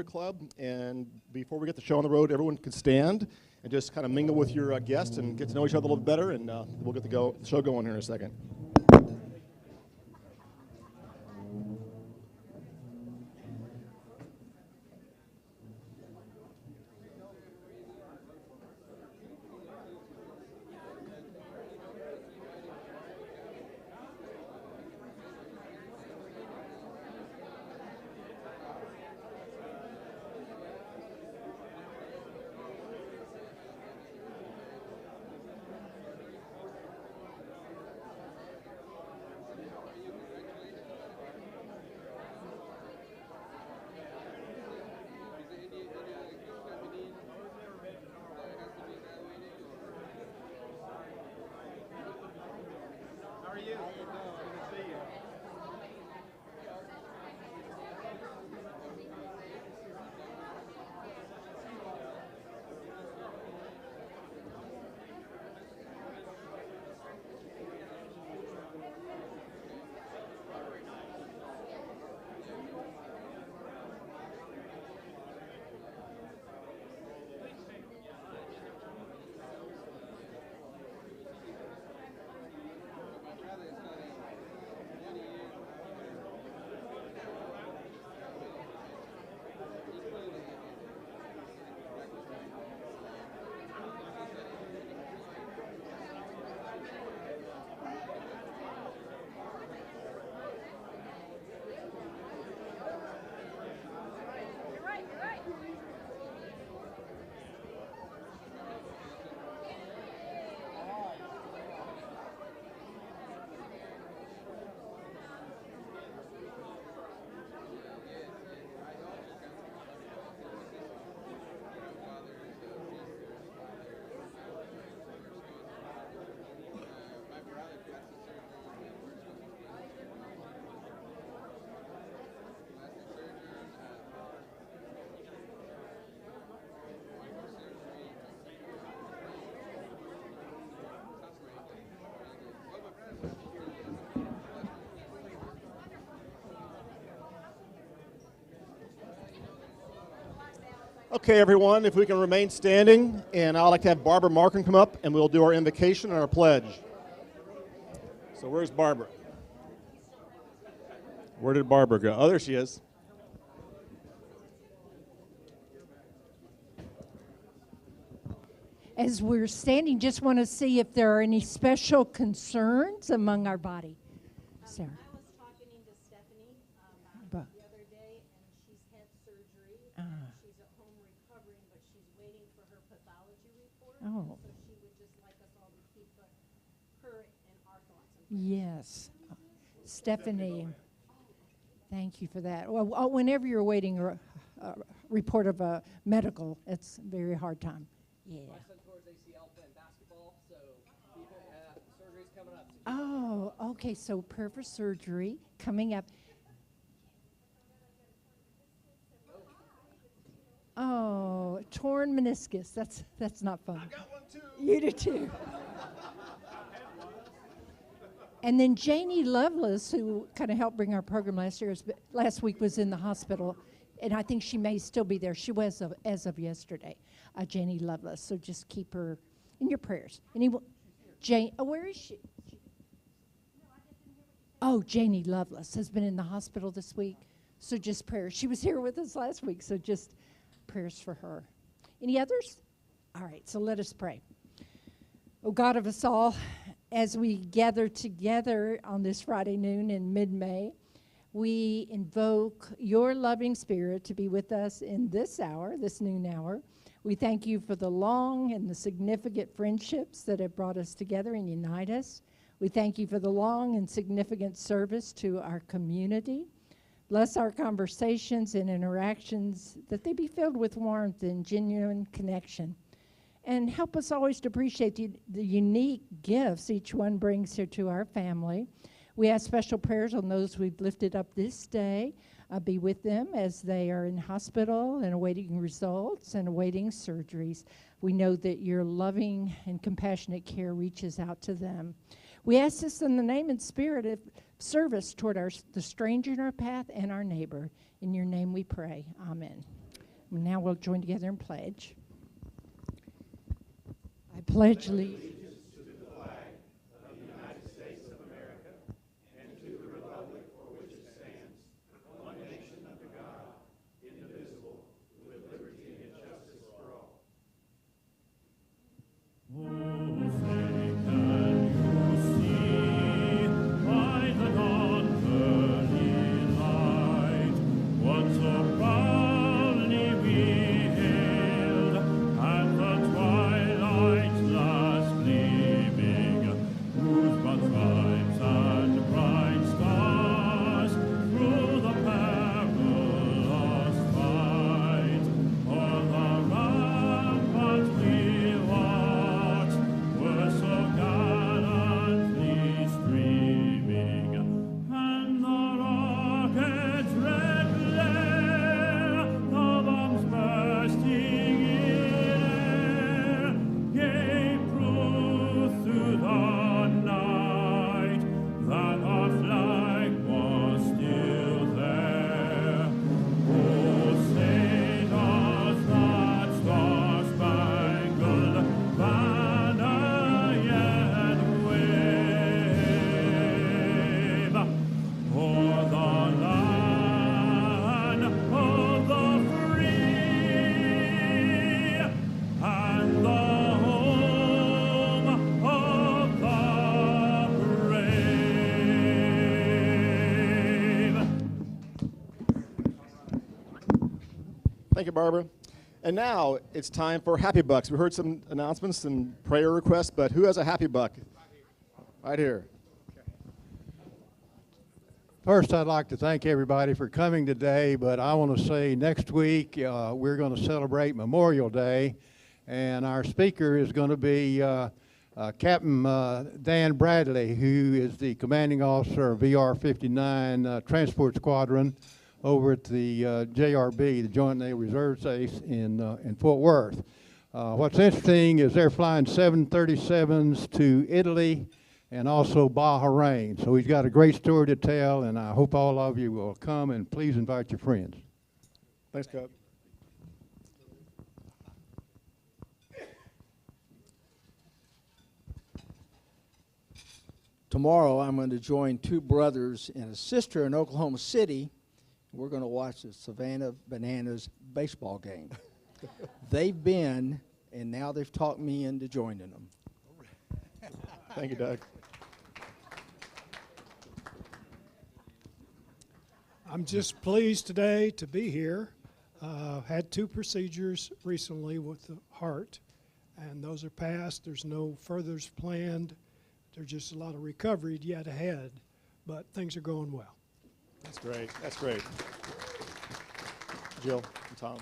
Club, and before we get the show on the road, everyone can stand and just kind of mingle with your guests and get to know each other a little bit better, and we'll get the show going here in a second. Okay, everyone, if we can remain standing, and I'd like to have Barbara MARCUM come up, and we'll do our invocation and our pledge. So where's Barbara? Where did Barbara go? Oh, there she is. As we're standing, just want to see if there are any special concerns among our body. Sarah. I was talking to Stephanie the other day, and she's had surgery. She's at home recovering, but she's waiting for her pathology report. Oh. So she would just like us all to keep her and our thoughts. Yes. Stephanie, thank you for that. Well, whenever you're waiting a report of a medical, it's a very hard time. Yeah. My son towards ACL playing basketball, so surgery's coming up. Oh, okay, so prayer for surgery coming up. Oh, torn meniscus. That's not fun. I got one too. You do too. And then Janie Lovelace, who kind of helped bring our program last week, was in the hospital, and I think she may still be there. She was as of yesterday, Janie Lovelace. So just keep her in your prayers. Jane, where is she? Oh, Janie Lovelace has been in the hospital this week. So just prayers. She was here with us last week, so just prayers for her. Any others? All right, so let us pray. Oh, God of us all, as we gather together on this Friday noon in mid-May, we invoke your loving spirit to be with us in this hour, this noon hour. We thank you for the long and the significant friendships that have brought us together and unite us. We thank you for the long and significant service to our community. Bless our conversations and interactions, that they be filled with warmth and genuine connection. And help us always to appreciate the unique gifts each one brings here to our family. We ask special prayers on those we've lifted up this day. Be with them as they are in hospital and awaiting results and awaiting surgeries. We know that your loving and compassionate care reaches out to them. We ask this in the name and spirit of service toward the stranger in our path and our neighbor. In your name we pray. Amen. Now we'll join together and pledge. I pledge allegiance. Thank you, Barbara. And now it's time for Happy Bucks. We heard some announcements and prayer requests, but who has a Happy Buck? Right here. First, I'd like to thank everybody for coming today, but I want to say next week we're going to celebrate Memorial Day, and our speaker is going to be Captain Dan Bradley, who is the commanding officer of VR-59 Transport Squadron over at the JRB, the Joint Naval Reserve Base in Fort Worth. What's interesting is they're flying 737s to Italy and also Bahrain. So he's got a great story to tell, and I hope all of you will come, and please invite your friends. Thanks, Cap. Tomorrow I'm going to join two brothers and a sister in Oklahoma City. We're going to watch the Savannah Bananas baseball game. They've been, and now they've talked me into joining them. Thank you, Doug. I'm just pleased today to be here. Had 2 procedures recently with the heart, and those are passed. There's no furthers planned. There's just a lot of recovery yet ahead, but things are going well. That's great. That's great. Jill and Tom.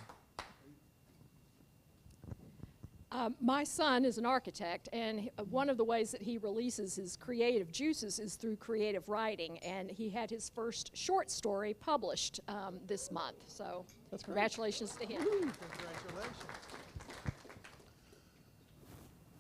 My son is an architect, and one of the ways that he releases his creative juices is through creative writing, and he had his first short story published this month. So congratulations to him. Congratulations.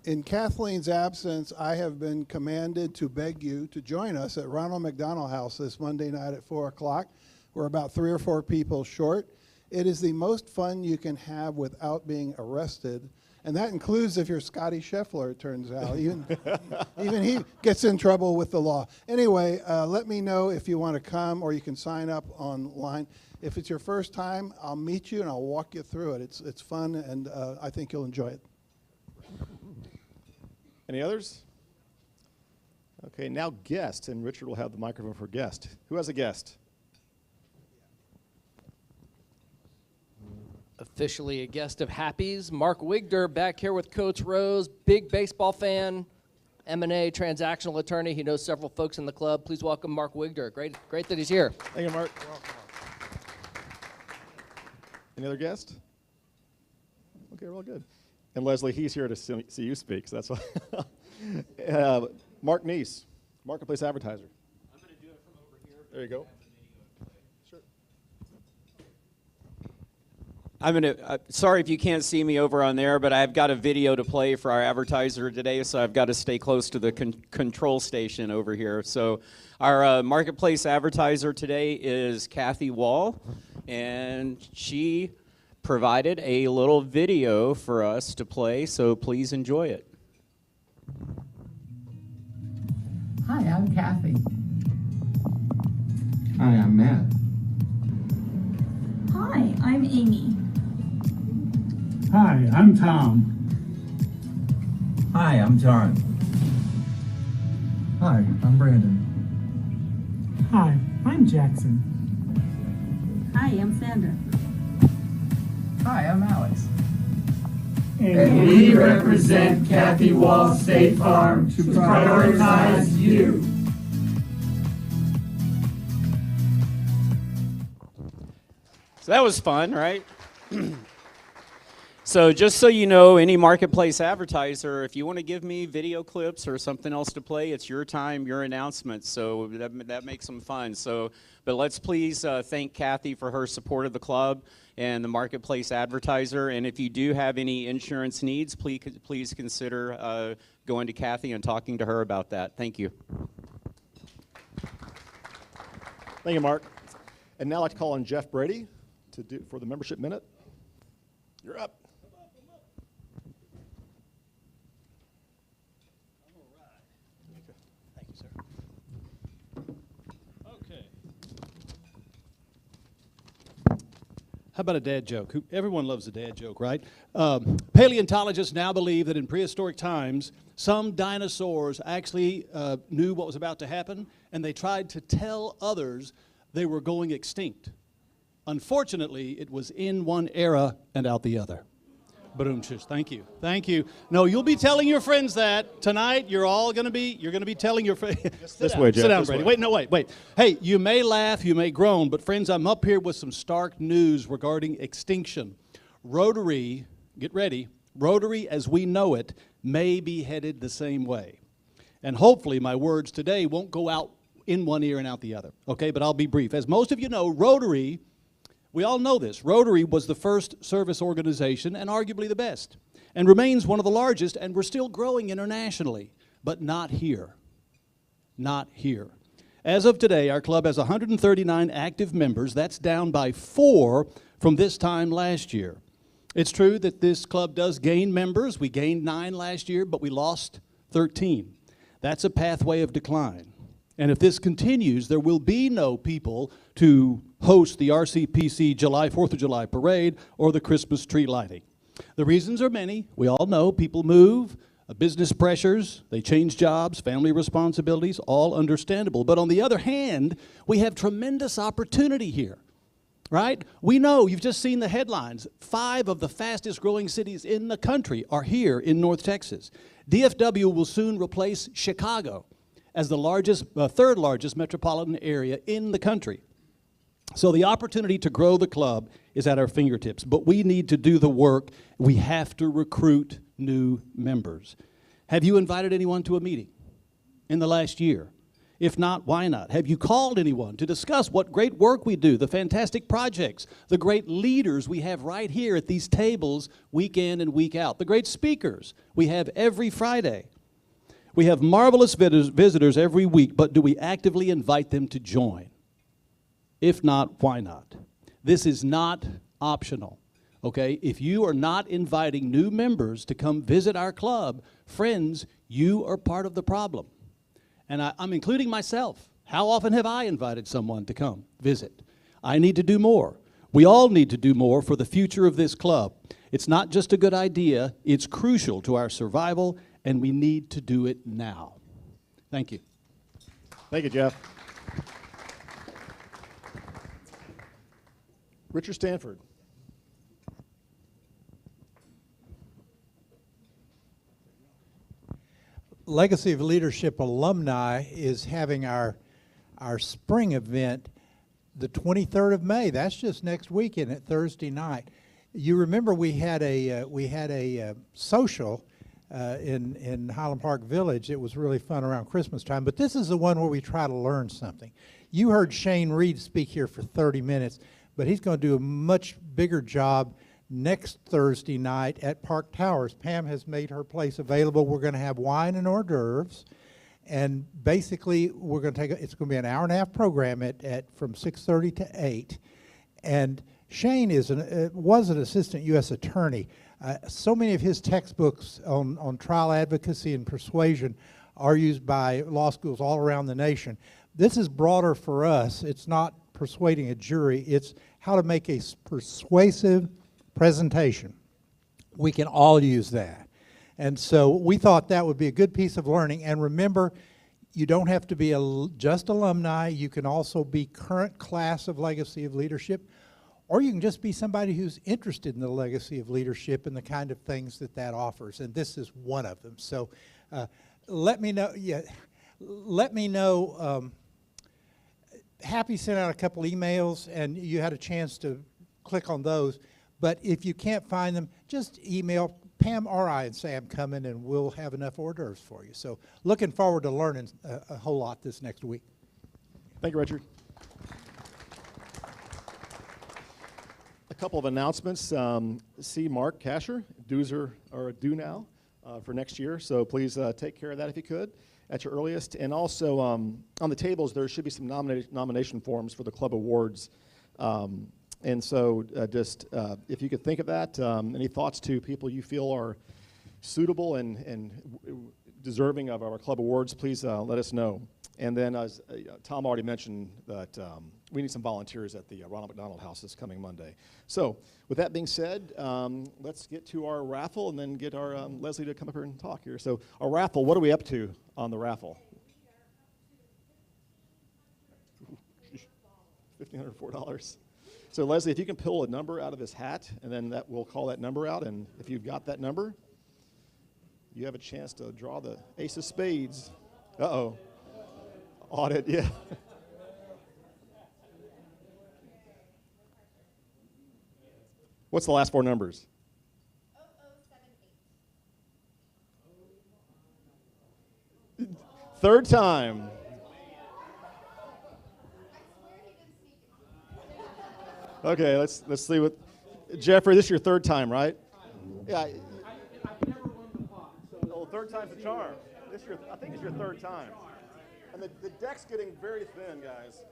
In Kathleen's absence, I have been commanded to beg you to join us at Ronald McDonald House this Monday night at 4 o'clock. We're about 3 or 4 people short. It is the most fun you can have without being arrested. And that includes if you're Scotty Scheffler, it turns out. Even he gets in trouble with the law. Anyway, let me know if you want to come, or you can sign up online. If it's your first time, I'll meet you and I'll walk you through it. It's fun, and I think you'll enjoy it. Any others? Okay, now guest, and Richard will have the microphone for guest. Who has a guest? Officially a guest of Happy's, Mark Wigder back here with Coach Rose, big baseball fan, M&A transactional attorney. He knows several folks in the club. Please welcome Mark Wigder. Great that he's here. Thank you, Mark. Any other guest? Okay, we're all good. And Lesley, he's here to see you speak, so that's why. Mark NEACE, Marketplace Advertiser. I'm going to do it from over here. There you go. Sure. I'm going to, sorry if you can't see me over on there, but I've got a video to play for our advertiser today, so I've got to stay close to the control station over here. So our Marketplace Advertiser today is Kathy Wall, and she provided a little video for us to play, so please enjoy it. Hi, I'm Kathy. Hi, I'm Matt. Hi, I'm Amy. Hi, I'm Tom. Hi, I'm John. Hi, I'm Brandon. Hi, I'm Jackson. Hi, I'm Sandra. Hi, I'm Alex. And we represent Kathy Wall State Farm to prioritize you. So that was fun, right? So just so you know, any marketplace advertiser, if you want to give me video clips or something else to play, it's your time, your announcement. So that makes them fun. So, but let's please thank Kathy for her support of the club and the marketplace advertiser. And if you do have any insurance needs, please consider going to Kathy and talking to her about that. Thank you. Thank you, Mark. And now I'd like to call on Jeff Brady for the membership minute. You're up. How about a dad joke? Everyone loves a dad joke, right? Paleontologists now believe that in prehistoric times, some dinosaurs actually knew what was about to happen, and they tried to tell others they were going extinct. Unfortunately, it was in one era and out the other. Boom, thank you, thank you. No, you'll be telling your friends that tonight. You're going to be telling your friends. This way, Jeff. Sit down, Brady. Wait, no, wait. Hey, you may laugh, you may groan, but friends, I'm up here with some stark news regarding extinction. Rotary, get ready, Rotary as we know it may be headed the same way. And hopefully my words today won't go out in one ear and out the other, okay? But I'll be brief. As most of you know, Rotary, we all know this, Rotary was the first service organization and arguably the best, and remains one of the largest, and we're still growing internationally, but not here. Not here. As of today, our club has 139 active members. That's down by 4 from this time last year. It's true that this club does gain members. We gained 9 last year, but we lost 13. That's a pathway of decline. And if this continues, there will be no people to host the RCPC July 4th of July parade or the Christmas tree lighting. The reasons are many. We all know people move, business pressures, they change jobs, family responsibilities, all understandable. But on the other hand, we have tremendous opportunity here, right? We know, you've just seen the headlines, 5 of the fastest growing cities in the country are here in North Texas. DFW will soon replace Chicago as the third largest metropolitan area in the country. So the opportunity to grow the club is at our fingertips, but we need to do the work. We have to recruit new members. Have you invited anyone to a meeting in the last year? If not, why not? Have you called anyone to discuss what great work we do, the fantastic projects, the great leaders we have right here at these tables week in and week out, the great speakers we have every Friday? We have marvelous visitors every week, but do we actively invite them to join? If not, why not? This is not optional, okay? If you are not inviting new members to come visit our club, friends, you are part of the problem. And I'm including myself. How often have I invited someone to come visit? I need to do more. We all need to do more for the future of this club. It's not just a good idea, it's crucial to our survival, and we need to do it now. Thank you. Thank you, Jeff. Richard Stanford. Legacy of Leadership Alumni is having our spring event the 23rd of May. That's just next weekend at Thursday night. You remember we had a social in Highland Park Village. It was really fun around Christmas time, but this is the one where we try to learn something. You heard Shane Reed speak here for 30 minutes, but he's going to do a much bigger job next Thursday night at Park Towers. Pam has made her place available. We're going to have wine and hors d'oeuvres, and basically we're going to it's going to be an hour and a half program from 6:30 to 8, and Shane was an assistant U.S. attorney. So many of his textbooks on trial advocacy and persuasion are used by law schools all around the nation. This is broader for us. It's not persuading a jury. It's how to make a persuasive presentation. We can all use that. And so we thought that would be a good piece of learning. And remember, you don't have to be just alumni. You can also be current class of Legacy of Leadership, or you can just be somebody who's interested in the legacy of leadership and the kind of things that offers. And this is one of them. So let me know. Yeah, let me know. Happy sent out a couple emails, and you had a chance to click on those. But if you can't find them, just email Pam or I and say I'm coming, and we'll have enough hors d'oeuvres for you. So looking forward to learning a whole lot this next week. Thank you, Richard. A couple of announcements. See Mark Kasher, dues are due now for next year, so please take care of that if you could at your earliest. And also on the tables there should be some nomination forms for the club awards. And so just if you could think of that, any thoughts to people you feel are suitable and deserving of our club awards, please let us know. And then as Tom already mentioned that we need some volunteers at the Ronald McDonald House this coming Monday. So with that being said, let's get to our raffle and then get our Lesley to come up here and talk here. So our raffle, what are we up to on the raffle? $1,504. So Lesley, if you can pull a number out of his hat, and then we'll call that number out, and if you've got that number, you have a chance to draw the ace of spades. Uh-oh. Audit, yeah. What's the last four numbers? 0078. Third time. Okay, let's see what Jeffrey, this is your third time, right? Yeah. I've never won the pot. So third time's the charm. I think it's your third time. And the deck's getting very thin, guys.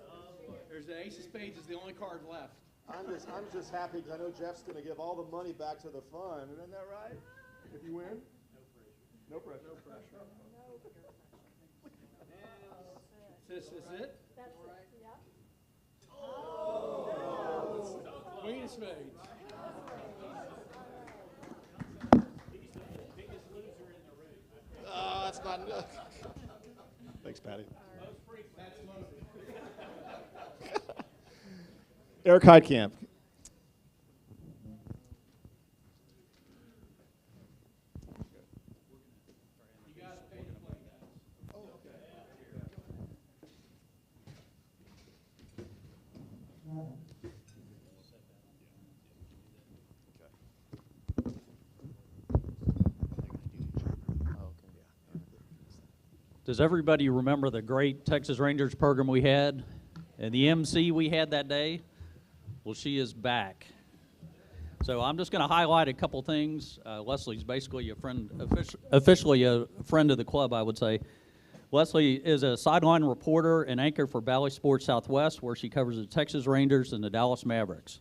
There's the ace of spades is the only card left. I'm just happy because I know Jeff's going to give all the money back to the fund. Isn't that right? If you win? No pressure. No pressure. No pressure. Is this it? That's it, yeah. Oh! Queen of spades. That's not enough. Thanks, Patty. Eric Heidkamp. Does everybody remember the great Texas Rangers program we had and the MC we had that day? Well, she is back. So I'm just going to highlight a couple things. Lesley's basically a friend, officially a friend of the club, I would say. Lesley is a sideline reporter and anchor for Bally Sports Southwest, where she covers the Texas Rangers and the Dallas Mavericks.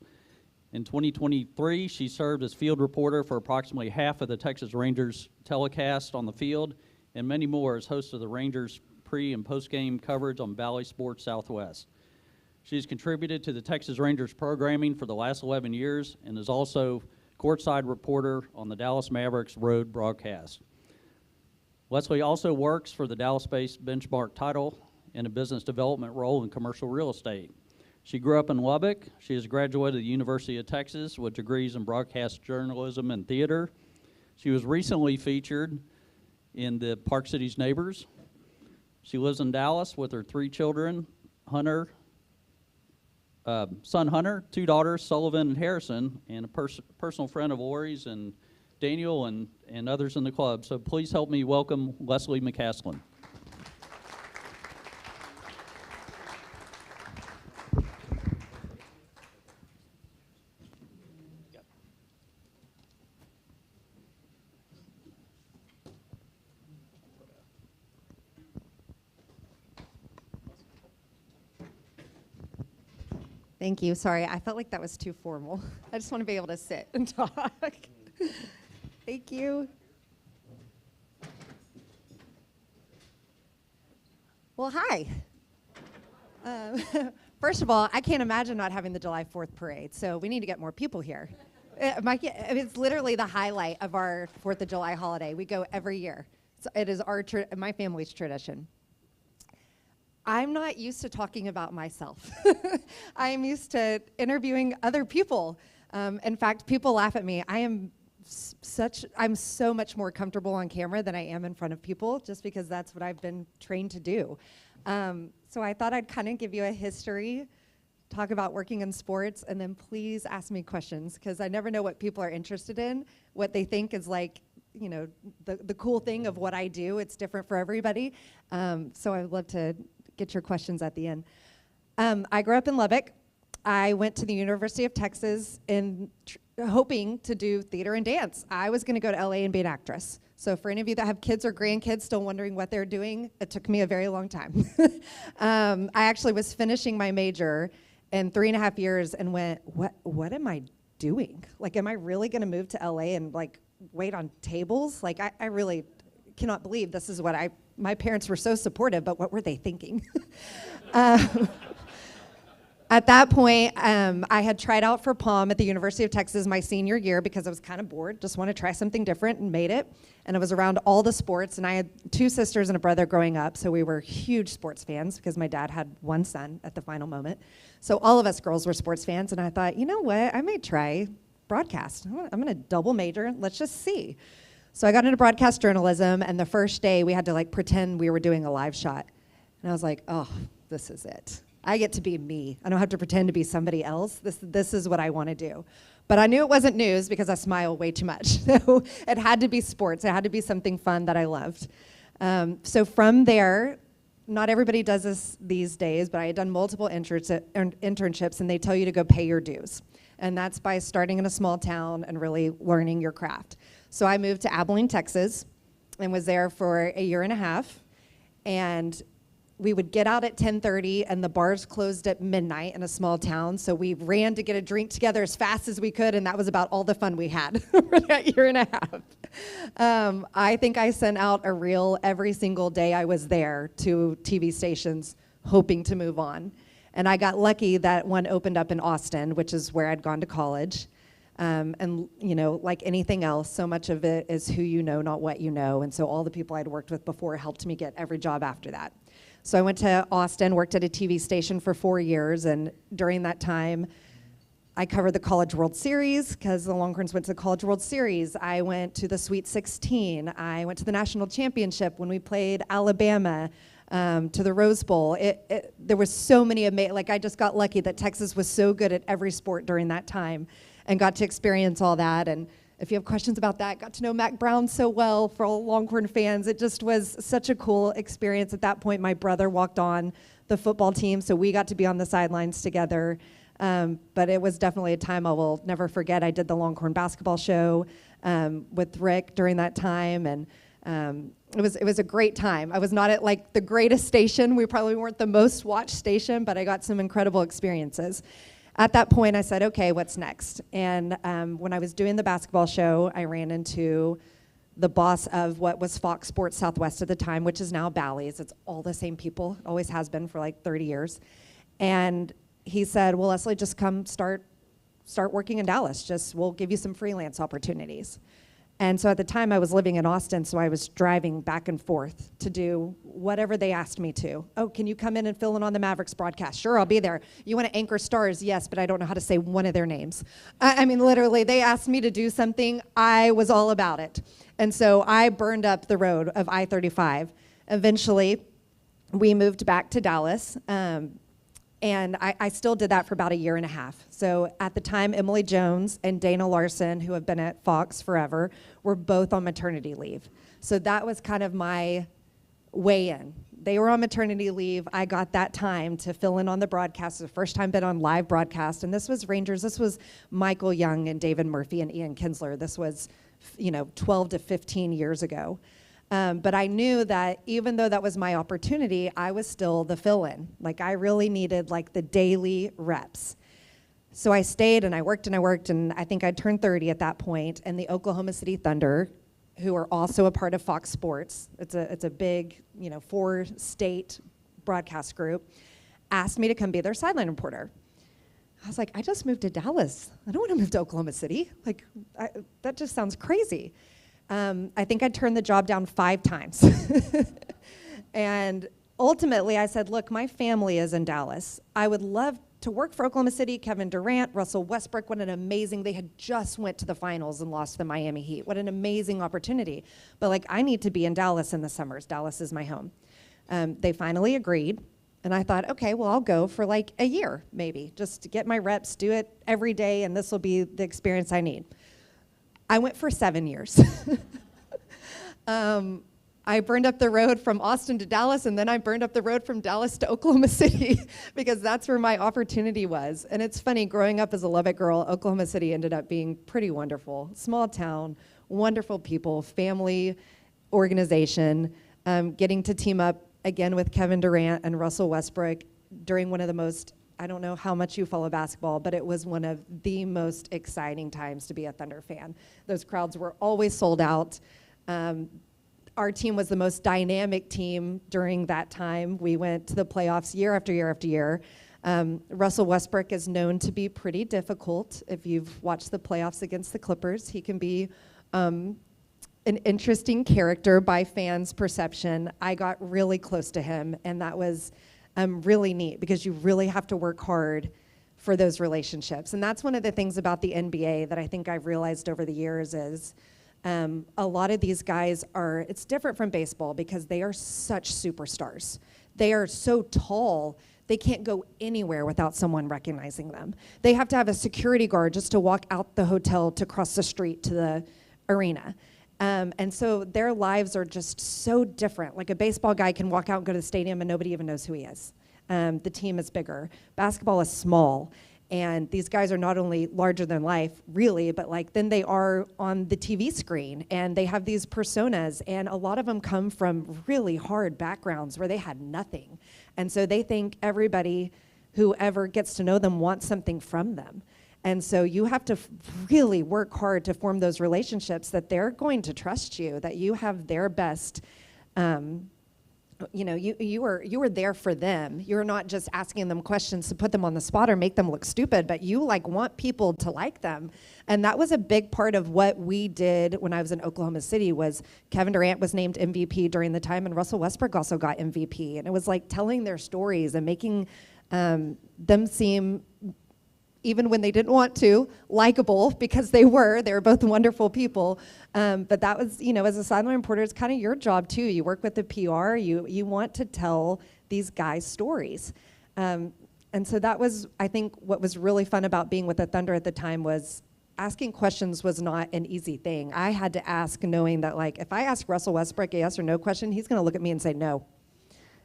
In 2023, she served as field reporter for approximately half of the Texas Rangers telecast on the field, and many more as host of the Rangers pre- and post-game coverage on Bally Sports Southwest. She's contributed to the Texas Rangers programming for the last 11 years and is also courtside reporter on the Dallas Mavericks road broadcast. Lesley also works for the Dallas-based Benchmark Title in a business development role in commercial real estate. She grew up in Lubbock. She has graduated the University of Texas with degrees in broadcast journalism and theater. She was recently featured in the Park Cities Neighbors. She lives in Dallas with her 3 children, son Hunter, 2 daughters, Sullivan and Harrison, and a personal friend of Lori's and Daniel and others in the club. So please help me welcome Lesley McCaslin. Thank you. Sorry, I felt like that was too formal. I just want to be able to sit and talk. Thank you. Well, hi. First of all, I can't imagine not having the July 4th parade, so we need to get more people here. It's literally the highlight of our 4th of July holiday. We go every year. So it is my family's tradition. I'm not used to talking about myself. I'm used to interviewing other people. In fact, people laugh at me. I'm so much more comfortable on camera than I am in front of people, just because that's what I've been trained to do. So I thought I'd kind of give you a history, talk about working in sports, and then please ask me questions, because I never know what people are interested in, what they think is like, you know, the cool thing of what I do. It's different for everybody. So I'd love to get your questions at the end. I grew up in Lubbock. I went to the University of Texas hoping to do theater and dance. I was going to go to LA and be an actress. So for any of you that have kids or grandkids still wondering what they're doing, it took me a very long time. I actually was finishing my major in 3.5 years and went, what am I doing? Like, am I really going to move to LA and like wait on tables? Like, I really cannot believe this is what my parents were so supportive, but what were they thinking? At that point, I had tried out for POM at the University of Texas my senior year because I was kind of bored, just want to try something different, and made it. And I was around all the sports, and I had 2 sisters and a brother growing up, so we were huge sports fans because my dad had 1 son at the final moment. So all of us girls were sports fans, and I thought, you know what, I may try broadcast. I'm going to double major, let's just see. So I got into broadcast journalism, and the first day we had to like pretend we were doing a live shot. And I was like, oh, this is it. I get to be me. I don't have to pretend to be somebody else. This is what I want to do. But I knew it wasn't news because I smile way too much. So it had to be sports. It had to be something fun that I loved. So from there, not everybody does this these days, but I had done multiple internships, and they tell you to go pay your dues. And that's by starting in a small town and really learning your craft. So I moved to Abilene, Texas, and was there for 1.5 years. And we would get out at 10:30, and the bars closed at midnight in a small town. So we ran to get a drink together as fast as we could, and that was about all the fun we had for that 1.5 years. I think I sent out a reel every single day I was there to TV stations, hoping to move on. And I got lucky that one opened up in Austin, which is where I'd gone to college. And you know, like anything else, so much of it is who you know, not what you know. And so all the people I'd worked with before helped me get every job after that. So I went to Austin, worked at a TV station for 4 years, and during that time, I covered the College World Series because the Longhorns went to the College World Series. I went to the Sweet 16. I went to the National Championship when we played Alabama, to the Rose Bowl. There was so many amazing, like I just got lucky that Texas was so good at every sport during that time and got to experience all that. And if you have questions about that, got to know Mac Brown so well for all Longhorn fans. It just was such a cool experience. At that point, my brother walked on the football team, so we got to be on the sidelines together. But it was definitely a time I will never forget. I did the Longhorn basketball show with Rick during that time, and it was a great time. I was not at like the greatest station. We probably weren't the most watched station, but I got some incredible experiences. At that point, I said, okay, what's next? And when I was doing the basketball show, I ran into the boss of what was Fox Sports Southwest at the time, which is now Bally's. It's all the same people, always has been for like 30 years. And he said, well, Lesley, just come start working in Dallas. We'll give you some freelance opportunities. And so at the time I was living in Austin, so I was driving back and forth to do whatever they asked me to. Oh, can you come in and fill in on the Mavericks broadcast? Sure, I'll be there. You want to anchor Stars? Yes, but I don't know how to say one of their names. I mean, literally, they asked me to do something. I was all about it. And so I burned up the road of I-35. Eventually, we moved back to Dallas. And I still did that for about 1.5 years. So at the time, Emily Jones and Dana Larson, who have been at Fox forever, were both on maternity leave. So that was kind of my way in. They were on maternity leave. I got that time to fill in on the broadcast. The first time been on live broadcast. And this was Rangers. This was Michael Young and David Murphy and Ian Kinsler. This was, 12 to 15 years ago. But I knew that even though that was my opportunity, I was still the fill-in. Like I really needed like the daily reps. So I stayed and I worked and I worked, and I think I turned 30 at that point, and the Oklahoma City Thunder, who are also a part of Fox Sports, it's a big, 4-state broadcast group, asked me to come be their sideline reporter. I was like, I just moved to Dallas. I don't want to move to Oklahoma City. Like, that just sounds crazy. I think I turned the job down 5 times. And ultimately I said, look, my family is in Dallas. I would love to work for Oklahoma City. Kevin Durant, Russell Westbrook, what an amazing, they had just went to the finals and lost to the Miami Heat. What an amazing opportunity. But like, I need to be in Dallas in the summers. Dallas is my home. They finally agreed. And I thought, okay, well, I'll go for like a year, maybe, just to get my reps, do it every day, and this will be the experience I need. I went for 7 years. I burned up the road from Austin to Dallas, and then I burned up the road from Dallas to Oklahoma City because that's where my opportunity was. And it's funny, growing up as a Lubbock girl, Oklahoma City ended up being pretty wonderful. Small town, wonderful people, family, organization, getting to team up again with Kevin Durant and Russell Westbrook during one of the most, I don't know how much you follow basketball, but it was one of the most exciting times to be a Thunder fan. Those crowds were always sold out. Our team was the most dynamic team during that time. We went to the playoffs year after year after year. Russell Westbrook is known to be pretty difficult. If you've watched the playoffs against the Clippers, he can be an interesting character by fans' perception. I got really close to him, and that was really neat because you really have to work hard for those relationships. And that's one of the things about the NBA that I think I've realized over the years is a lot of these guys are, it's different from baseball because they are such superstars. They are so tall, they can't go anywhere without someone recognizing them. They have to have a security guard just to walk out the hotel to cross the street to the arena. And so their lives are just so different. Like a baseball guy can walk out and go to the stadium and nobody even knows who he is. The team is bigger. Basketball is small. And these guys are not only larger than life, really, but like then they are on the TV screen and they have these personas, and a lot of them come from really hard backgrounds where they had nothing. And so they think everybody who ever gets to know them wants something from them. And so you have to really work hard to form those relationships that they're going to trust you, that you have their best, you were there for them. You're not just asking them questions to put them on the spot or make them look stupid, but you like want people to like them. And that was a big part of what we did when I was in Oklahoma City was Kevin Durant was named MVP during the time, and Russell Westbrook also got MVP. And it was like telling their stories and making them seem, even when they didn't want to, likable, because they were both wonderful people. But that was, as a sideline reporter, it's kind of your job too. You work with the PR, you want to tell these guys stories. And so that was, I think, what was really fun about being with the Thunder at the time was asking questions was not an easy thing. I had to ask knowing that, like, if I ask Russell Westbrook a yes or no question, he's gonna look at me and say no.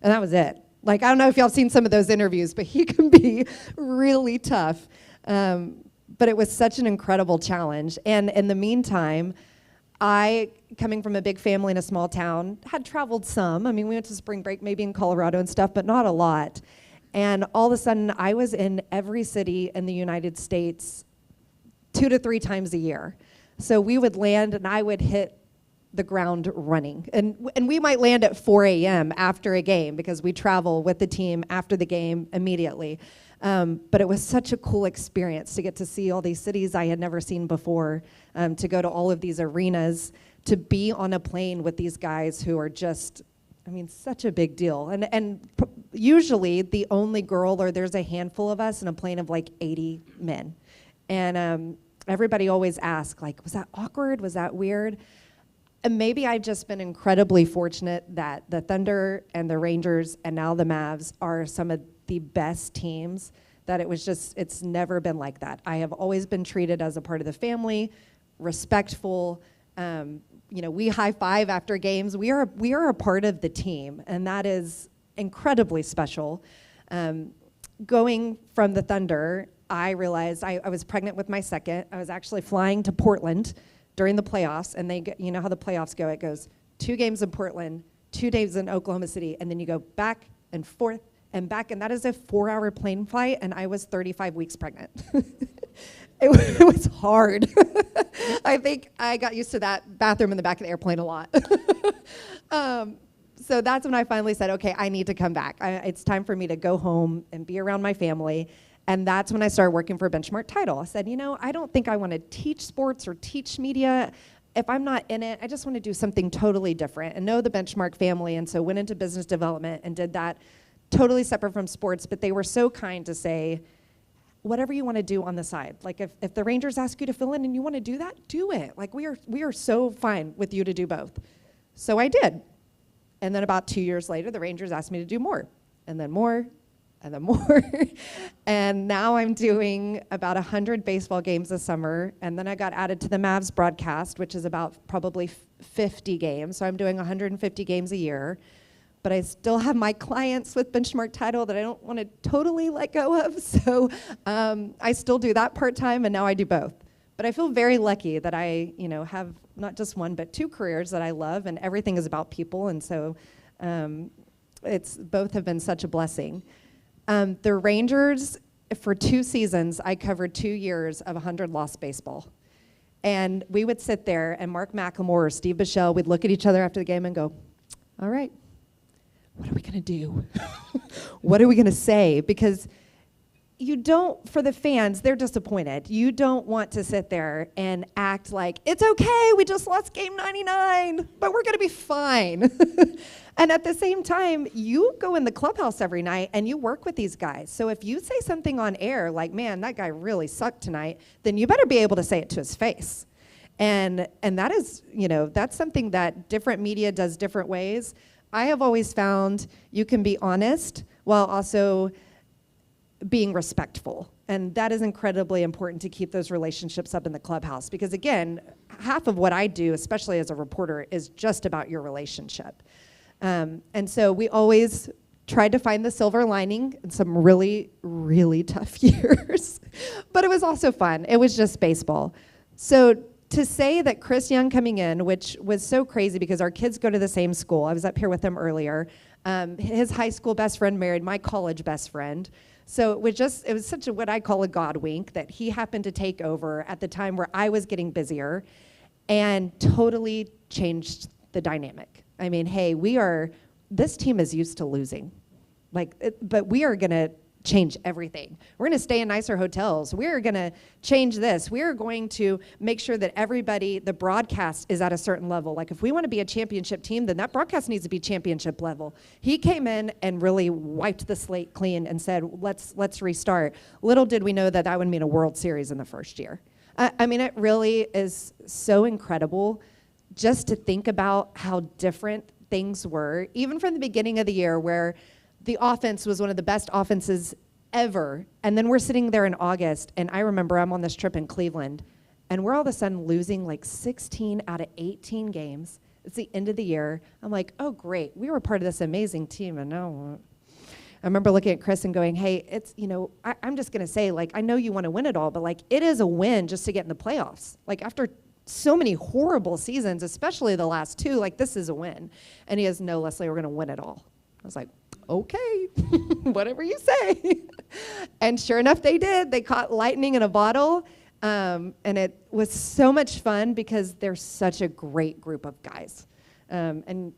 And that was it. Like, I don't know if y'all have seen some of those interviews, but he can be really tough. But it was such an incredible challenge. And in the meantime, I, coming from a big family in a small town, had traveled some. I mean, we went to spring break maybe in Colorado and stuff, but not a lot. And all of a sudden, I was in every city in the United States 2 to 3 times a year. So we would land and I would hit the ground running. And we might land at 4 a.m. after a game because we travel with the team after the game immediately. But it was such a cool experience to get to see all these cities I had never seen before, to go to all of these arenas, to be on a plane with these guys who are just, I mean, such a big deal. And usually the only girl, or there's a handful of us in a plane of like 80 men. And everybody always asks, like, was that awkward? Was that weird? And maybe I've just been incredibly fortunate that the Thunder and the Rangers and now the Mavs are some of the best teams, that it was just, it's never been like that. I have always been treated as a part of the family, respectful. We high five after games. We are a part of the team, and that is incredibly special. Going from the Thunder, I realized I was pregnant with my second. I was actually flying to Portland during the playoffs, and you know how the playoffs go. It goes 2 games in Portland, 2 days in Oklahoma City, and then you go back and forth and back, and that is a 4-hour plane flight, and I was 35 weeks pregnant. It was hard. I think I got used to that bathroom in the back of the airplane a lot. So that's when I finally said, okay, I need to come back. It's time for me to go home and be around my family. And that's when I started working for Benchmark Title. I said, you know, I don't think I want to teach sports or teach media. If I'm not in it, I just want to do something totally different and know the Benchmark family. And so went into business development and did that totally separate from sports. But they were so kind to say, whatever you want to do on the side. Like if the Rangers ask you to fill in and you want to do that, do it. Like we are so fine with you to do both. So I did. And then about 2 years later, the Rangers asked me to do more, and then more, and then more. And now I'm doing about 100 baseball games this summer. And then I got added to the Mavs broadcast, which is about probably 50 games. So I'm doing 150 games a year. But I still have my clients with Benchmark Title that I don't want to totally let go of. So I still do that part-time, and now I do both. But I feel very lucky that I, have not just one, but 2 careers that I love, and everything is about people. And so both have been such a blessing. The Rangers, for 2 seasons, I covered 2 years of 100-loss baseball. And we would sit there, and Mark McLemore or Steve Bichelle would look at each other after the game and go, all right, what are we going to do? What are we going to say? Because you don't, for the fans, they're disappointed. You don't want to sit there and act like, it's okay, we just lost game 99, but we're going to be fine. And at the same time, you go in the clubhouse every night and you work with these guys. So if you say something on air like, man, that guy really sucked tonight, then you better be able to say it to his face. And that is, that's something that different media does different ways. I have always found you can be honest while also being respectful. And that is incredibly important to keep those relationships up in the clubhouse. Because again, half of what I do, especially as a reporter, is just about your relationship. And so we always tried to find the silver lining in some really, really tough years. But it was also fun. It was just baseball. So to say that Chris Young coming in, which was so crazy because our kids go to the same school. I was up here with him earlier. His high school best friend married my college best friend. So it was such what I call a God wink that he happened to take over at the time where I was getting busier and totally changed the dynamic. I mean, hey, this team is used to losing. But we are going to change everything. We're going to stay in nicer hotels. We're going to change this. We're going to make sure that the broadcast is at a certain level. Like if we want to be a championship team, then that broadcast needs to be championship level. He came in and really wiped the slate clean and said, let's restart. Little did we know that would mean a World Series in the first year. I mean, it really is so incredible just to think about how different things were, even from the beginning of the year where the offense was one of the best offenses ever. And then we're sitting there in August, and I remember I'm on this trip in Cleveland, and we're all of a sudden losing like 16 out of 18 games. It's the end of the year. I'm like, oh, great. We were part of this amazing team, and now I remember looking at Chris and going, hey, it's, I'm just going to say, I know you want to win it all, but, it is a win just to get in the playoffs. After so many horrible seasons, especially the last 2, this is a win. And he goes, no, Lesley, we're going to win it all. I was like, okay, whatever you say. And sure enough, they did. They caught lightning in a bottle. And it was so much fun because they're such a great group of guys. And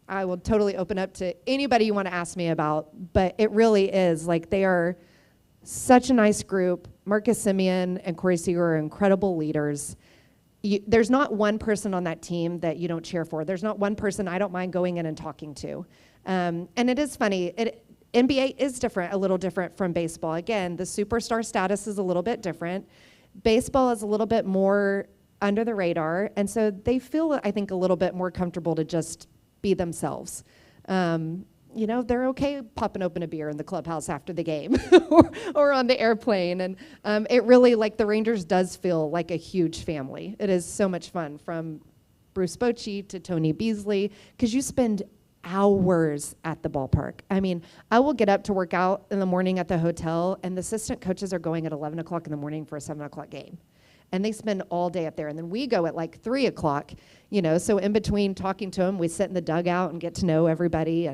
I will totally open up to anybody you want to ask me about, but it really is they are such a nice group. Marcus Simeon and Corey Seager are incredible leaders. There's not one person on that team that you don't cheer for. There's not one person I don't mind going in and talking to. And it is funny, NBA is a little different from baseball. Again, the superstar status is a little bit different. Baseball is a little bit more under the radar, and so they feel, I think, a little bit more comfortable to just be themselves. They're okay popping open a beer in the clubhouse after the game or on the airplane. And it really, the Rangers does feel like a huge family. It is so much fun, from Bruce Bochy to Tony Beasley, because you spend hours at the ballpark. I mean, I will get up to work out in the morning at the hotel, and the assistant coaches are going at 11 o'clock in the morning for a 7 o'clock game. And they spend all day up there. And then we go at 3 o'clock, so in between talking to them, we sit in the dugout and get to know everybody.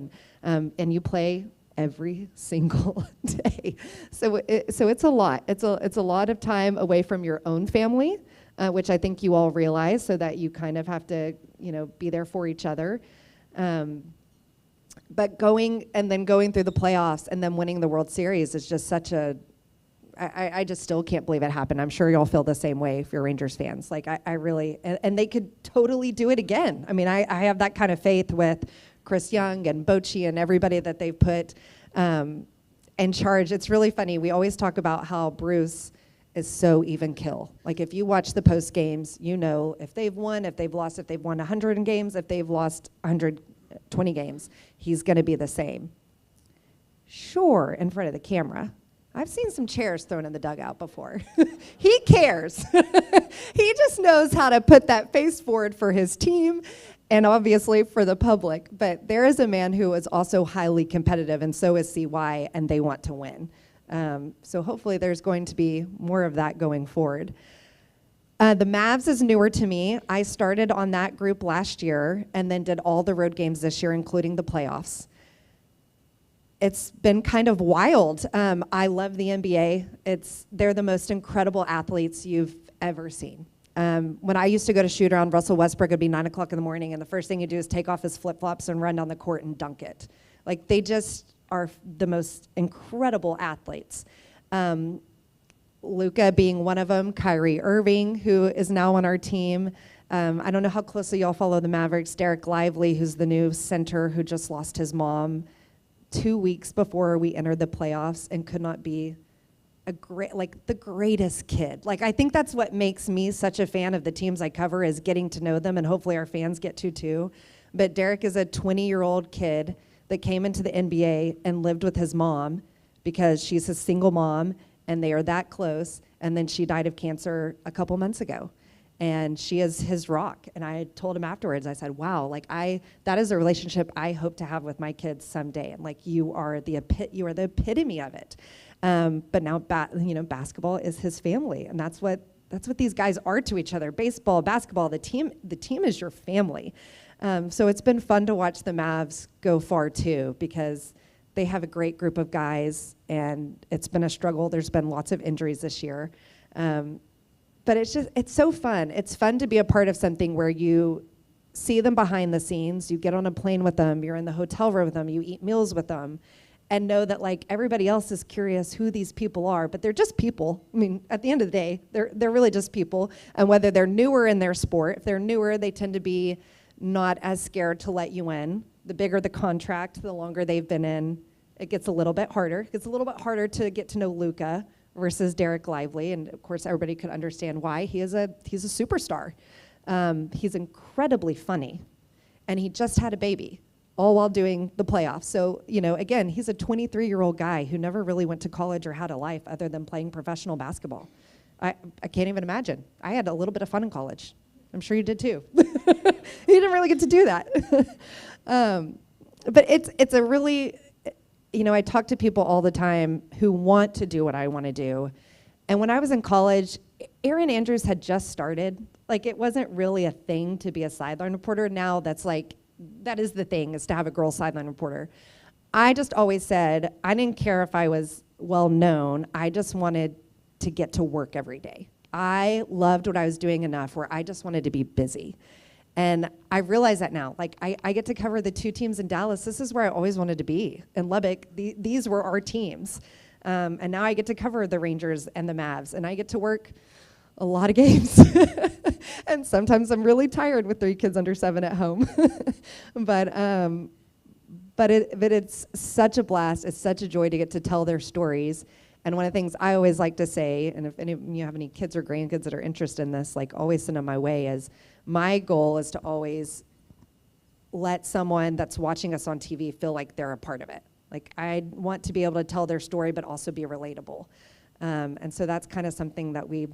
And you play every single day. So it's a lot. It's a lot of time away from your own family, which I think you all realize, so that you kind of have to, be there for each other. But going through the playoffs and then winning the World Series is just such a, I just still can't believe it happened. I'm sure y'all feel the same way if you're Rangers fans. Like I really, and they could totally do it again. I mean, I have that kind of faith with Chris Young and Bochy and everybody that they've put in charge. It's really funny. We always talk about how Bruce is so even kill. Like if you watch the post games, if they've won, if they've lost, if they've won 100 games, if they've lost 120 games, he's going to be the same. Sure, in front of the camera. I've seen some chairs thrown in the dugout before. He cares. He just knows how to put that face forward for his team and obviously for the public. But there is a man who is also highly competitive, and so is CY, and they want to win. So hopefully there's going to be more of that going forward. The Mavs is newer to me. I started on that group last year and then did all the road games this year, including the playoffs. It's been kind of wild. I love the NBA. They're the most incredible athletes you've ever seen. When I used to go to shoot around, Russell Westbrook would be 9 o'clock in the morning, and the first thing he'd do is take off his flip-flops and run down the court and dunk it. Like, they just are the most incredible athletes. Luka being one of them, Kyrie Irving, who is now on our team. I don't know how closely y'all follow the Mavericks. Derek Lively, who's the new center who just lost his mom 2 weeks before we entered the playoffs and could not be the greatest kid. Like, I think that's what makes me such a fan of the teams I cover, is getting to know them, and hopefully our fans get to too. But Derek is a 20-year-old kid that came into the NBA and lived with his mom because she's a single mom and they are that close. And then she died of cancer a couple months ago. And she is his rock. And I told him afterwards, I said, wow, that is a relationship I hope to have with my kids someday. And you are the epitome of it. But now, basketball is his family. And that's what these guys are to each other. Baseball, basketball, the team is your family. So it's been fun to watch the Mavs go far too, because they have a great group of guys, and it's been a struggle. There's been lots of injuries this year. But it's so fun. It's fun to be a part of something where you see them behind the scenes, you get on a plane with them, you're in the hotel room with them, you eat meals with them, and know that everybody else is curious who these people are, but they're just people. I mean, at the end of the day, they're really just people. And whether they're newer in their sport, if they're newer, they tend to be not as scared to let you in. The bigger the contract, the longer they've been in, it gets a little bit harder. It gets a little bit harder to get to know Luka versus Derek Lively, and of course everybody could understand why. He's a superstar. He's incredibly funny, and he just had a baby, all while doing the playoffs. So, again, he's a 23-year-old guy who never really went to college or had a life other than playing professional basketball. I can't even imagine. I had a little bit of fun in college. I'm sure you did too. You didn't really get to do that. But it's a really, I talk to people all the time who want to do what I want to do. And when I was in college, Erin Andrews had just started. It wasn't really a thing to be a sideline reporter. Now that is the thing, is to have a girl sideline reporter. I just always said, I didn't care if I was well known. I just wanted to get to work every day. I loved what I was doing enough where I just wanted to be busy. And I realize that now. I get to cover the 2 teams in Dallas. This is where I always wanted to be. In Lubbock, these were our teams. And now I get to cover the Rangers and the Mavs. And I get to work a lot of games. And sometimes I'm really tired with 3 kids under 7 at home. But it's such a blast. It's such a joy to get to tell their stories. And one of the things I always like to say, and if any of you have any kids or grandkids that are interested in this, always send them my way, is my goal is to always let someone that's watching us on TV feel like they're a part of it. I want to be able to tell their story, but also be relatable. And so that's kind of something that we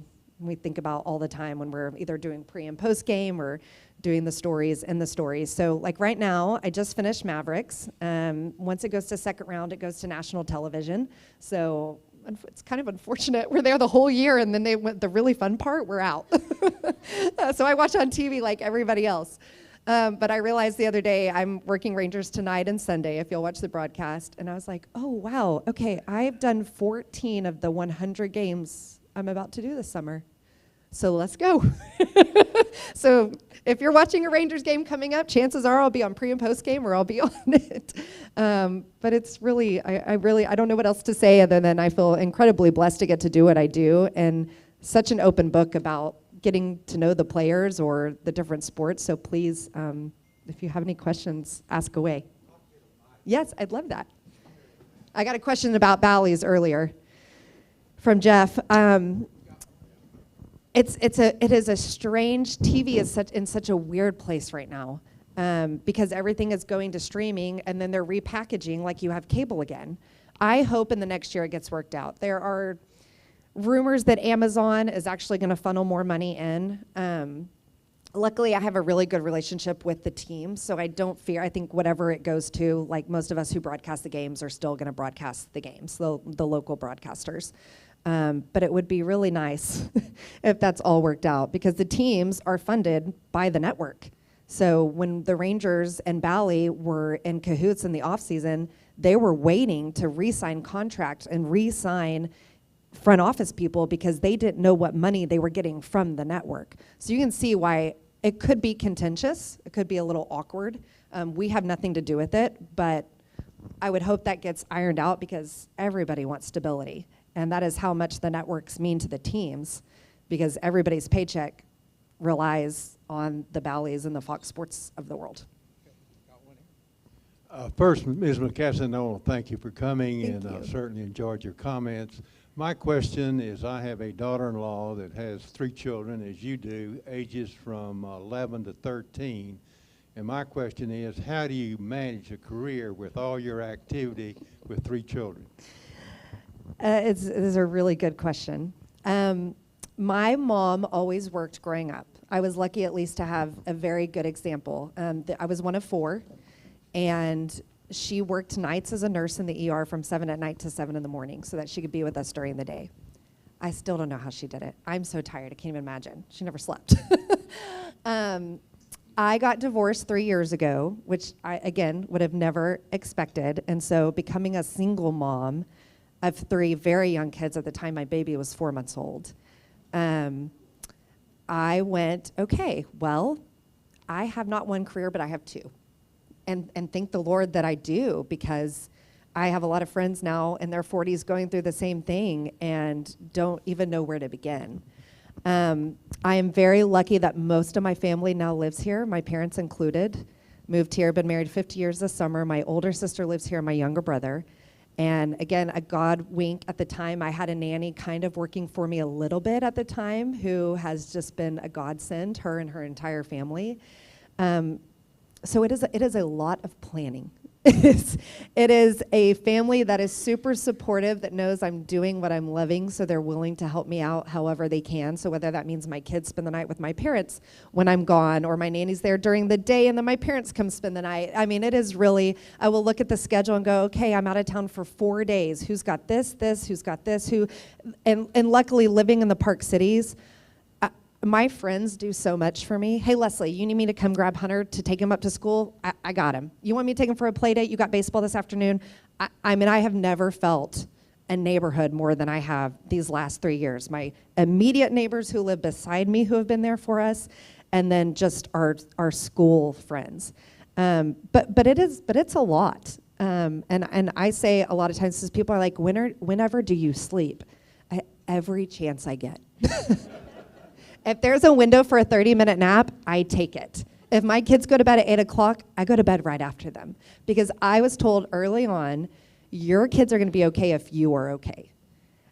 think about all the time when we're either doing pre and post game or doing the stories in the stories. So right now, I just finished Mavericks. Once it goes to second round, it goes to national television. So it's kind of unfortunate. We're there the whole year, and then the really fun part, we're out. So I watch on TV like everybody else. But I realized the other day I'm working Rangers tonight and Sunday, if you'll watch the broadcast. And I was like, oh, wow, okay, I've done 14 of the 100 games I'm about to do this summer. So let's go. So if you're watching a Rangers game coming up, chances are I'll be on pre and post game or I'll be on it. But it's really, I don't know what else to say other than I feel incredibly blessed to get to do what I do, and such an open book about getting to know the players or the different sports. So please, if you have any questions, ask away. Yes, I'd love that. I got a question about Bally's earlier from Jeff. It is a strange, TV is in such a weird place right now, because everything is going to streaming and then they're repackaging like you have cable again. I hope in the next year it gets worked out. There are rumors that Amazon is actually going to funnel more money in. Luckily, I have a really good relationship with the team, so I don't fear. I think whatever it goes to, like most of us who broadcast the games are still going to broadcast the games, the local broadcasters. But it would be really nice if that's all worked out, because the teams are funded by the network. So when the Rangers and Bally were in cahoots in the offseason, they were waiting to re-sign contracts and re-sign front office people because they didn't know what money they were getting from the network. So you can see why it could be contentious. It could be a little awkward. We have nothing to do with it, but I would hope that gets ironed out because everybody wants stability. And that is how much the networks mean to the teams, because everybody's paycheck relies on the Bally's and the Fox Sports of the world. First, Ms. McCaslin, I want to thank you for coming, and certainly enjoyed your comments. My question is, I have a daughter-in-law that has 3 children, as you do, ages from 11 to 13. And my question is, how do you manage a career with all your activity with 3 children? It is a really good question. My mom always worked growing up. I was lucky at least to have a very good example. I was one of 4, and she worked nights as a nurse in the ER from 7 at night to 7 in the morning so that she could be with us during the day. I still don't know how she did it. I'm so tired, I can't even imagine. She never slept. I got divorced 3 years ago, which I, again, would have never expected. And so becoming a single mom of 3 very young kids at the time my baby was 4 months old, I went, okay, well, I have not 1 career, but I have 2. And thank the Lord that I do, because I have a lot of friends now in their 40s going through the same thing and don't even know where to begin. I am very lucky that most of my family now lives here, my parents included. Moved here, been married 50 years this summer. My older sister lives here, my younger brother. And again, a God wink at the time. I had a nanny kind of working for me a little bit at the time who has just been a godsend, her and her entire family. So it is a lot of planning. It is a family that is super supportive, that knows I'm doing what I'm loving, so they're willing to help me out however they can. So whether that means my kids spend the night with my parents when I'm gone, or my nanny's there during the day and then my parents come spend the night. I mean, it is really, I will look at the schedule and go, okay, I'm out of town for 4 days. Who's got this, who's got this, who, and luckily living in the Park Cities, my friends do so much for me. Hey, Lesley, you need me to come grab Hunter to take him up to school? I got him. You want me to take him for a play date? You got baseball this afternoon? I mean, I have never felt a neighborhood more than I have these last 3 years. My immediate neighbors who live beside me who have been there for us, and then just our school friends. But it's a lot. And I say a lot of times, people are like, whenever do you sleep? Every chance I get. If there's a window for a 30-minute nap, I take it. If my kids go to bed at 8 o'clock, I go to bed right after them. Because I was told early on, your kids are going to be okay if you are okay.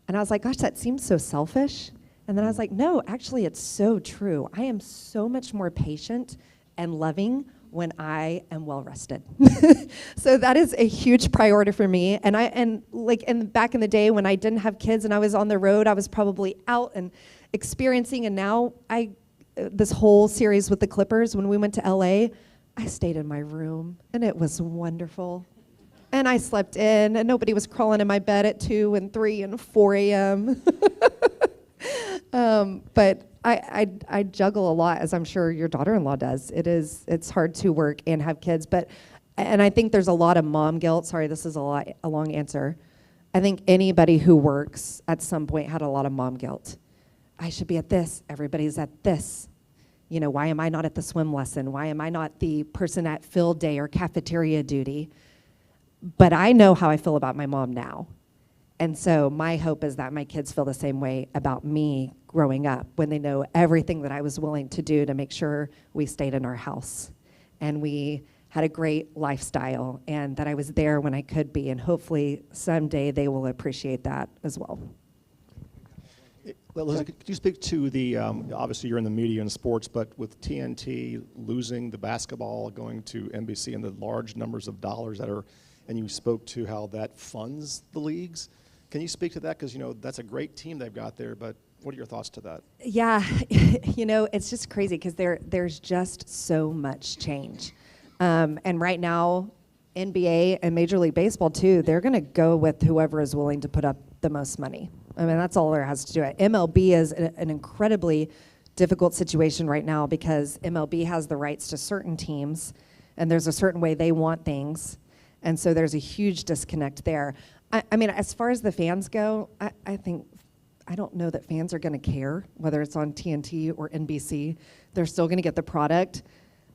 And I was like, gosh, that seems so selfish. And then I was like, no, actually, it's so true. I am so much more patient and loving when I am well rested. So that is a huge priority for me. And back in the day when I didn't have kids and I was on the road, I was probably out and experiencing, and now this whole series with the Clippers, when we went to LA, I stayed in my room and it was wonderful. And I slept in and nobody was crawling in my bed at 2 and 3 and 4 a.m. But I juggle a lot, as I'm sure your daughter-in-law does. It's hard to work and have kids, and I think there's a lot of mom guilt. Sorry, this is a long answer. I think anybody who works at some point had a lot of mom guilt. I should be at this. Everybody's at this. You know, why am I not at the swim lesson? Why am I not the person at field day or cafeteria duty? But I know how I feel about my mom now. And so my hope is that my kids feel the same way about me growing up, when they know everything that I was willing to do to make sure we stayed in our house and we had a great lifestyle, and that I was there when I could be. And hopefully someday they will appreciate that as well. Lesley, could you speak to the, obviously you're in the media and sports, but with TNT losing the basketball going to NBC and the large numbers of dollars that are, and you spoke to how that funds the leagues. Can you speak to that? Because, you know, that's a great team they've got there, but what are your thoughts to that? Yeah, you know, it's just crazy because there's just so much change. And right now, NBA and Major League Baseball too, they're going to go with whoever is willing to put up the most money. I mean, that's all there has to do it. MLB is an incredibly difficult situation right now because MLB has the rights to certain teams, and there's a certain way they want things. And so there's a huge disconnect there. I mean, as far as the fans go, I don't know that fans are going to care whether it's on TNT or NBC. They're still going to get the product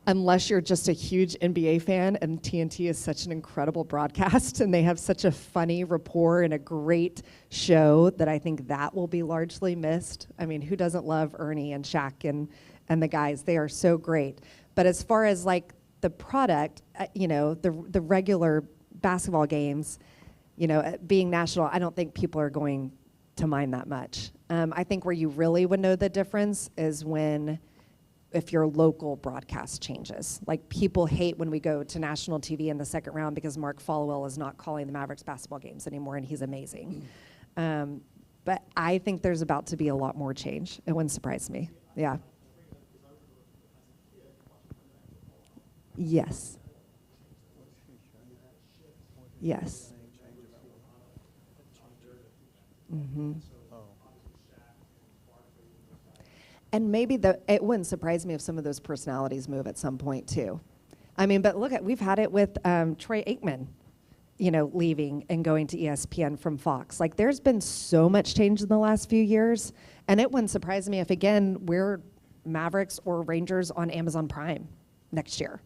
unless you're just a huge NBA fan, and TNT is such an incredible broadcast and they have such a funny rapport and a great show that I think that will be largely missed. I mean, who doesn't love Ernie and Shaq and the guys? They are so great. But as far as like the product, you know, the regular basketball games, you know, being national, I don't think people are going to mind that much. I think where you really would know the difference is if your local broadcast changes. Like, people hate when we go to national TV in the second round because Mark Followell is not calling the Mavericks basketball games anymore, and he's amazing. But I think there's about to be a lot more change. It wouldn't surprise me. Yeah. Yes. Yes. Mm-hmm. And maybe it wouldn't surprise me if some of those personalities move at some point too. I mean, but look we've had it with Troy Aikman, you know, leaving and going to ESPN from Fox. Like, there's been so much change in the last few years, and it wouldn't surprise me if, again, we're Mavericks or Rangers on Amazon Prime next year.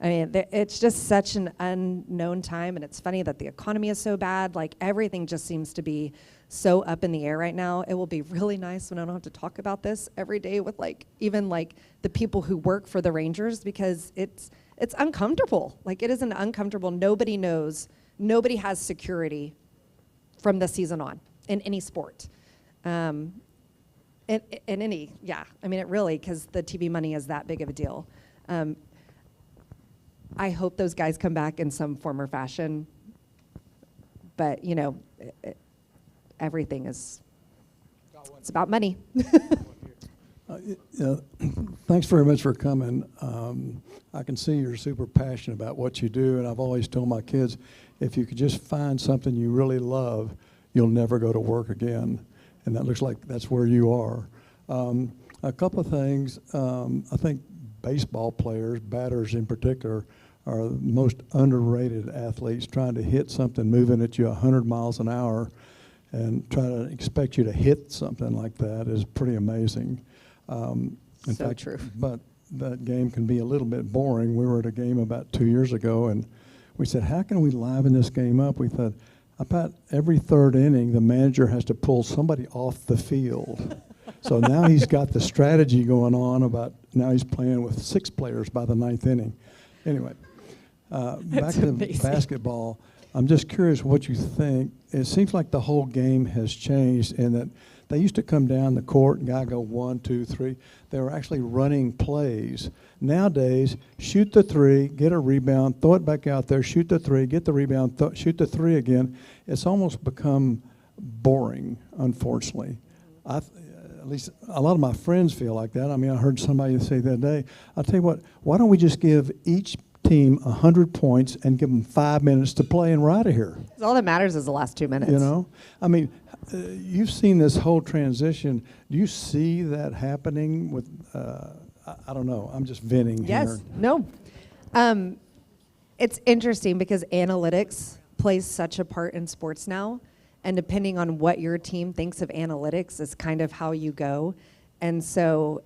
I mean, it's just such an unknown time, and it's funny that the economy is so bad. Like, everything just seems to be so up in the air right now. It will be really nice when I don't have to talk about this every day with even the people who work for the Rangers, because it's uncomfortable. Like, it isn't uncomfortable. Nobody knows. Nobody has security from the season on in any sport. In any, yeah. I mean, it really, because the TV money is that big of a deal. I hope those guys come back in some form or fashion. But, you know, everything it's about money. Thanks very much for coming. I can see you're super passionate about what you do, and I've always told my kids, if you could just find something you really love, you'll never go to work again. And that looks like that's where you are. A couple of things. I think baseball players, batters in particular, are the most underrated athletes. Trying to hit something moving at you 100 miles an hour and try to expect you to hit something like that is pretty amazing. In fact, true. But that game can be a little bit boring. We were at a game about 2 years ago, and we said, how can we liven this game up? We thought, about every third inning, the manager has to pull somebody off the field. So now he's got the strategy going on about, now he's playing with 6 players by the 9th inning. Anyway, back to basketball. I'm just curious what you think. It seems like the whole game has changed in that they used to come down the court and guy go 1, 2, 3. They were actually running plays. Nowadays, shoot the 3, get a rebound, throw it back out there, shoot the 3, get the rebound, shoot the 3 again. It's almost become boring, unfortunately. At least a lot of my friends feel like that. I mean, I heard somebody say the other day, I'll tell you what, why don't we just give each team 100 points and give them 5 minutes to play and we're out of here? All that matters is the last 2 minutes. You know? I mean, you've seen this whole transition. Do you see that happening with, I don't know, I'm just venting Yes. here. No. It's interesting because analytics plays such a part in sports now. And depending on what your team thinks of analytics is kind of how you go. And so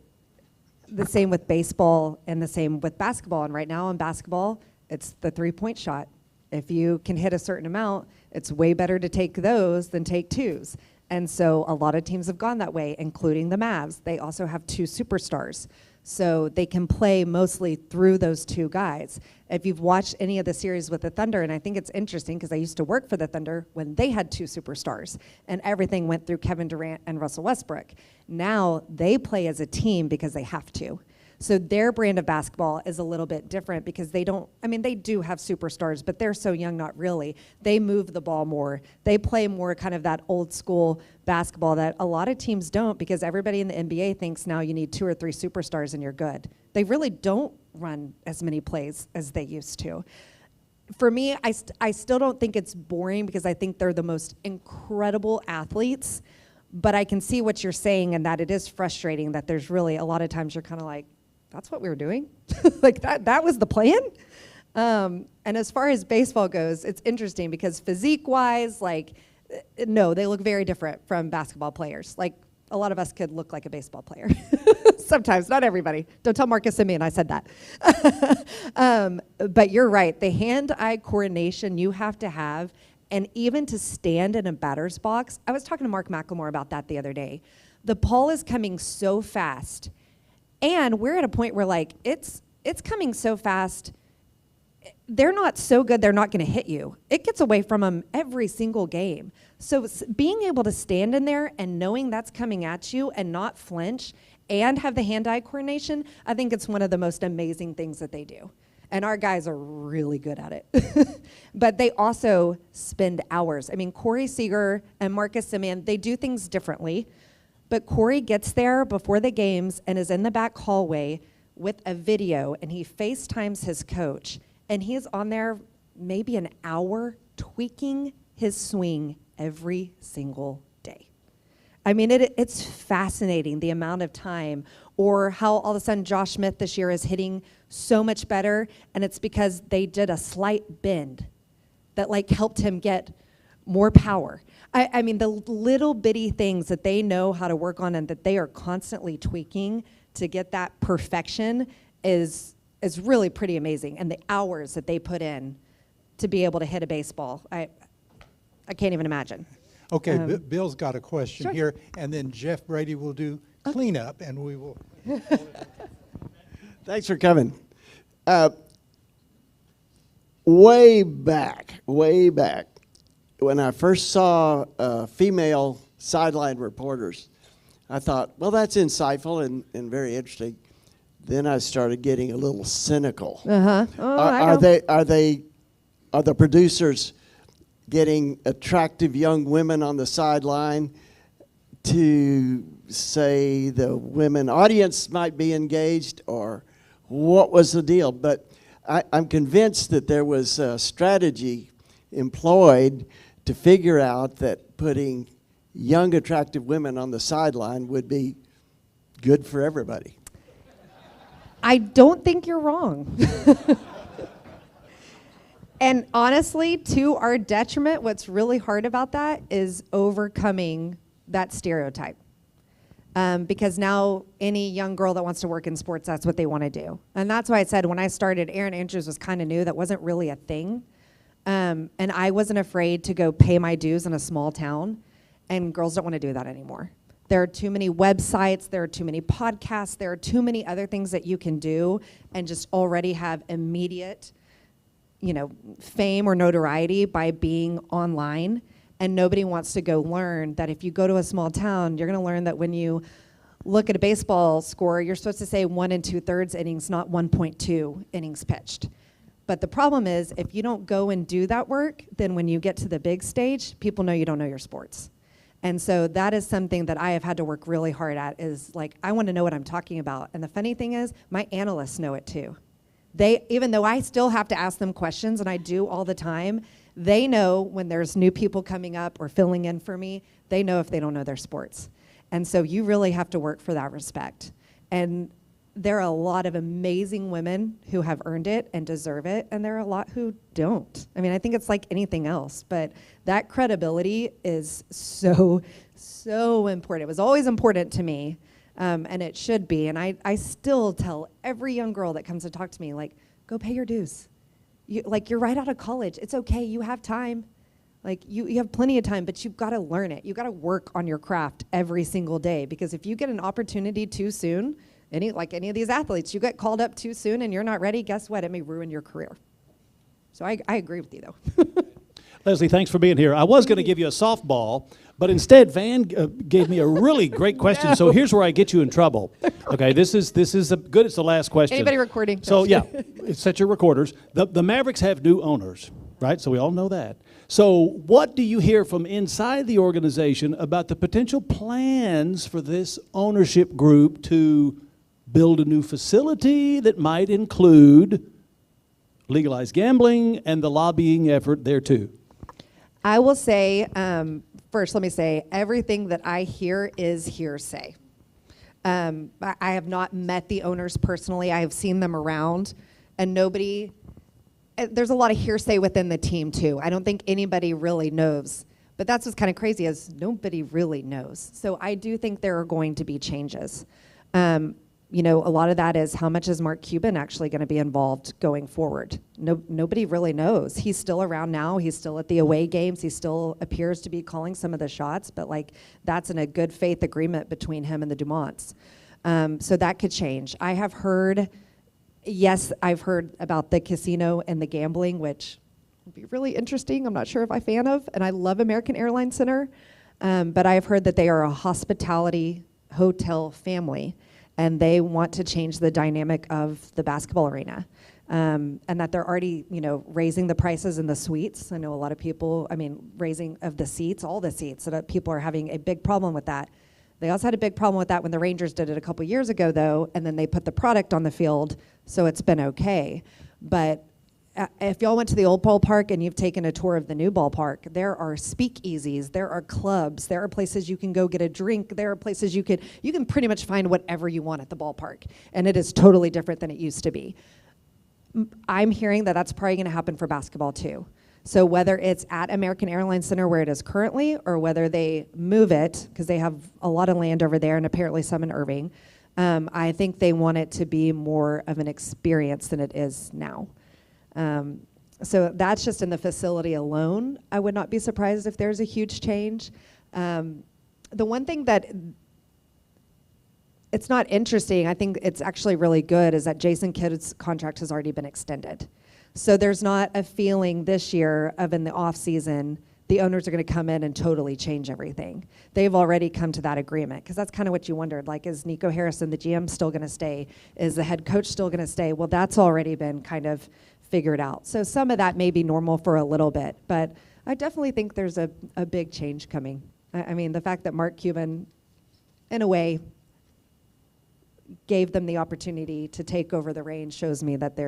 the same with baseball and the same with basketball. And right now in basketball, it's the three-point shot. If you can hit a certain amount, it's way better to take those than take twos. And so a lot of teams have gone that way, including the Mavs. They also have 2 superstars. So they can play mostly through those 2 guys. If you've watched any of the series with the Thunder, and I think it's interesting because I used to work for the Thunder when they had 2 superstars and everything went through Kevin Durant and Russell Westbrook. Now they play as a team because they have to. So their brand of basketball is a little bit different because they don't, I mean, they do have superstars, but they're so young, not really. They move the ball more. They play more kind of that old school basketball that a lot of teams don't because everybody in the NBA thinks now you need 2 or 3 superstars and you're good. They really don't run as many plays as they used to. For me, I still don't think it's boring because I think they're the most incredible athletes, but I can see what you're saying and that it is frustrating that there's really a lot of times you're kind of like, that's what we were doing? Like that was the plan? And as far as baseball goes, it's interesting because physique-wise, like, no, they look very different from basketball players. Like, a lot of us could look like a baseball player. Sometimes, not everybody. Don't tell Marcus Simeon I said that. But you're right. The hand-eye coordination you have to have, and even to stand in a batter's box. I was talking to Mark McLemore about that the other day. The ball is coming so fast. And we're at a point where, like, it's coming so fast, they're not so good they're not going to hit you. It gets away from them every single game. So being able to stand in there and knowing that's coming at you and not flinch and have the hand-eye coordination, I think it's one of the most amazing things that they do. And our guys are really good at it. But they also spend hours. I mean, Corey Seager and Marcus Simeon, they do things differently. But Corey gets there before the games and is in the back hallway with a video, and he FaceTimes his coach, and he's on there maybe an hour tweaking his swing every single day. I mean, it's fascinating the amount of time, or how all of a sudden Josh Smith this year is hitting so much better, and it's because they did a slight bend that like helped him get more power. I mean, the little bitty things that they know how to work on and that they are constantly tweaking to get that perfection is really pretty amazing. And the hours that they put in to be able to hit a baseball, I can't even imagine. Okay, Bill's got a question Sure. here, and then Jeff Brady will do cleanup, and we will. Thanks for coming. Way back, when I first saw female sideline reporters, I thought, well, that's insightful and very interesting. Then I started getting a little cynical. Uh-huh. Oh, Are the producers getting attractive young women on the sideline to say the women audience might be engaged, or what was the deal? But I'm convinced that there was a strategy employed to figure out that putting young, attractive women on the sideline would be good for everybody. I don't think you're wrong. And honestly, to our detriment, what's really hard about that is overcoming that stereotype. Because now any young girl that wants to work in sports, that's what they want to do. And that's why I said when I started, Erin Andrews was kind of new. That wasn't really a thing. And I wasn't afraid to go pay my dues in a small town. And girls don't want to do that anymore. There are too many websites, there are too many podcasts, there are too many other things that you can do and just already have immediate, fame or notoriety by being online. And nobody wants to go learn that if you go to a small town, you're going to learn that when you look at a baseball score, you're supposed to say 1 2/3 innings, not 1.2 innings pitched. But the problem is, if you don't go and do that work, then when you get to the big stage, people know you don't know your sports. And so that is something that I have had to work really hard at, is like, I want to know what I'm talking about. And the funny thing is, my analysts know it too. Even though I still have to ask them questions, and I do all the time, They know when there's new people coming up or filling in for me, they know if they don't know their sports. And so you really have to work for that respect. And there are a lot of amazing women who have earned it and deserve it, and there are a lot who don't. I mean, I think it's like anything else, but that credibility is so, so important. It was always important to me, and it should be. And I still tell every young girl that comes to talk to me, like, go pay your dues. You're right out of college. It's okay. You have time. Like, you have plenty of time, but you've got to learn it. You've got to work on your craft every single day, because if you get an opportunity too soon, like any of these athletes, you get called up too soon and you're not ready, guess what? It may ruin your career. So I agree with you, though. Lesley, thanks for being here. I was going to give you a softball, but instead Van gave me a really great question. So here's where I get you in trouble. Okay, this is good. It's the last question. Anybody recording? So yeah, set your recorders. The Mavericks have new owners, right? So we all know that. So what do you hear from inside the organization about the potential plans for this ownership group to build a new facility that might include legalized gambling and the lobbying effort there too? I will say, first let me say, everything that I hear is hearsay. I have not met the owners personally. I have seen them around, and there's a lot of hearsay within the team too. I don't think anybody really knows. But that's what's kind of crazy, is nobody really knows. So I do think there are going to be changes. A lot of that is, how much is Mark Cuban actually going to be involved going forward? Nobody really knows. He's still around now. He's still at the away games. He still appears to be calling some of the shots, but that's in a good faith agreement between him and the Dumonts. So that could change. I've heard about the casino and the gambling, which would be really interesting. I'm not sure if I'm a fan of, and I love American Airlines Center, but I've heard that they are a hospitality hotel family, and they want to change the dynamic of the basketball arena. And that they're already, raising the prices in the suites. I know a lot of people, raising of the seats, all the seats, so that people are having a big problem with that. They also had a big problem with that when the Rangers did it a couple years ago, though, and then they put the product on the field, so it's been okay. But if y'all went to the old ballpark and you've taken a tour of the new ballpark, there are speakeasies, there are clubs, there are places you can go get a drink, there are places you can pretty much find whatever you want at the ballpark, and it is totally different than it used to be. I'm hearing that that's probably going to happen for basketball too. So whether it's at American Airlines Center where it is currently, or whether they move it, because they have a lot of land over there and apparently some in Irving, I think they want it to be more of an experience than it is now. So that's just in the facility alone. I would not be surprised if there's a huge change. The one thing that it's not interesting, I think it's actually really good, is that Jason Kidd's contract has already been extended. So there's not a feeling this year of, in the off season, the owners are going to come in and totally change everything. They've already come to that agreement, because that's kind of what you wondered, is Nico Harrison, the GM, still going to stay? Is the head coach still going to stay? Well, that's already been kind of figured out. So some of that may be normal for a little bit, but I definitely think there's a big change coming. The fact that Mark Cuban, in a way, gave them the opportunity to take over the reins shows me that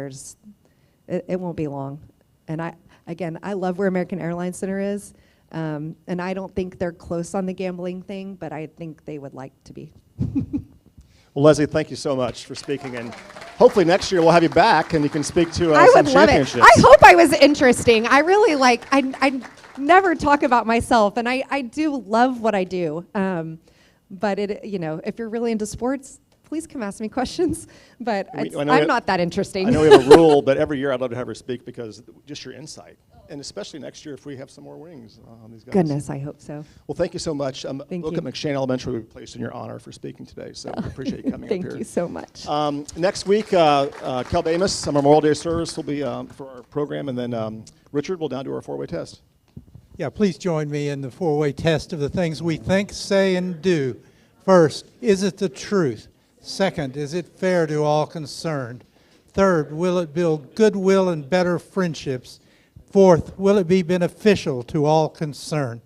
it won't be long. And I love where American Airlines Center is, and I don't think they're close on the gambling thing, but I think they would like to be. Well, Lesley, thank you so much for speaking, and hopefully next year we'll have you back and you can speak to I some would love it. championships. I hope I was interesting. I really I never talk about myself, and I do love what I do. But if you're really into sports, please come ask me questions. But I'm not that interesting. I know we have a rule, but every year I'd love to have her speak, because just your insight. And especially next year if we have some more wings on these guys. Goodness, I hope so. Well, thank you so much. Thank look you. at McShane Elementary will be placed in your honor for speaking today, so we appreciate you coming up here. Thank you so much. Next week, Kel Bamus, our Memorial Day service, will be for our program, and then Richard will down do our four-way test. Yeah, please join me in the four-way test of the things we think, say, and do. First, is it the truth? Second, is it fair to all concerned? Third, will it build goodwill and better friendships? Fourth, will it be beneficial to all concerned?